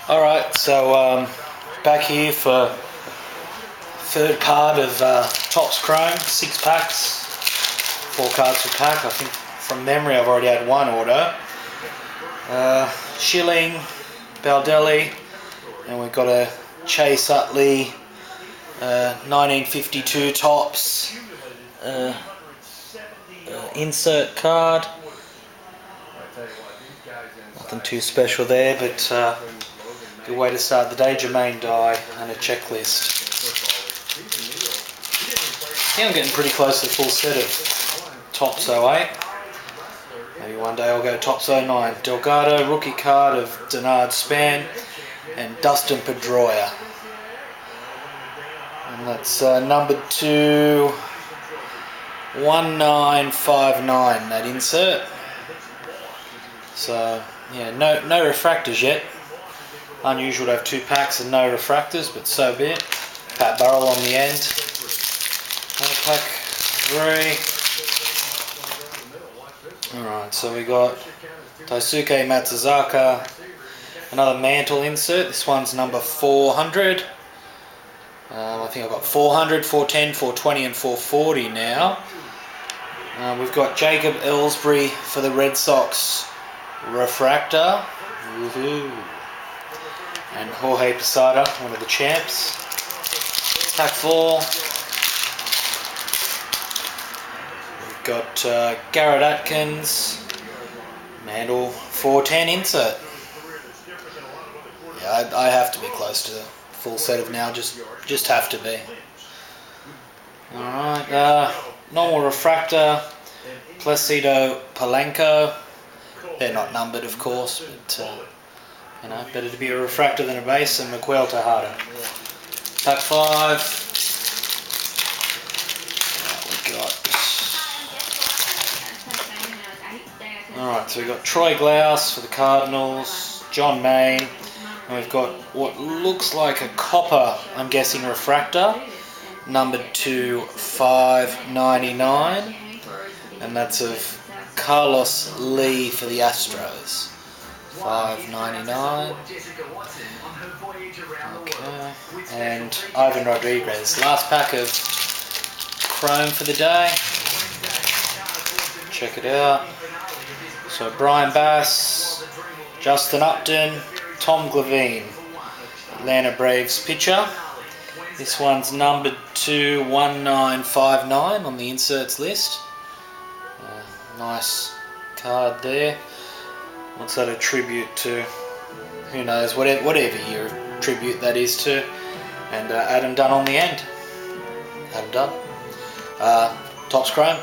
Alright, so back here for third part of Topps Chrome, 6 packs, 4 cards per pack. I think from memory I've already had one order. Schilling, Baldelli, and we've got a Chase Utley 1952 Topps insert card. Nothing too special there, but good way to start the day. Jermaine die and a checklist. I think I'm getting pretty close to the full set of Topps 08. Maybe one day I'll go Topps 09. Delgado, rookie card of Denard Span and Dustin Pedroia. And that's numbered to 1959, that insert. So, yeah, no refractors yet. Unusual to have 2 packs and no refractors, but so be it. Pat Burrell on the end. Pack 3. Alright, so we got Daisuke Matsuzaka, another mantle insert. This one's number 400. I think I've got 400, 410, 420 and 440 now. We've got Jacob Ellsbury for the Red Sox refractor. Woohoo! And Jorge Posada, one of the champs. Pack 4. We've got Garrett Atkins, mantle 410 insert. Yeah, I have to be close to the full set of now, just have to be. Alright, normal refractor, Placido Polanco. They're not numbered, of course, but better to be a refractor than a base. And Miguel Tejada. Pack 5. Alright, so we've got Troy Glaus for the Cardinals, John Mayne, and we've got what looks like a copper, I'm guessing, refractor, numbered to 599, and that's of Carlos Lee for the Astros. 599. Okay. And Ivan Rodriguez. Last pack of Chrome for the day. Check it out. So Brian Bass, Justin Upton, Tom Glavine, Atlanta Braves pitcher. This one's numbered to 1959 on the inserts list. Nice card there. What's that a tribute to? Who knows, whatever year tribute that is to. And Adam Dunn on the end. Adam Dunn. Topps Chrome.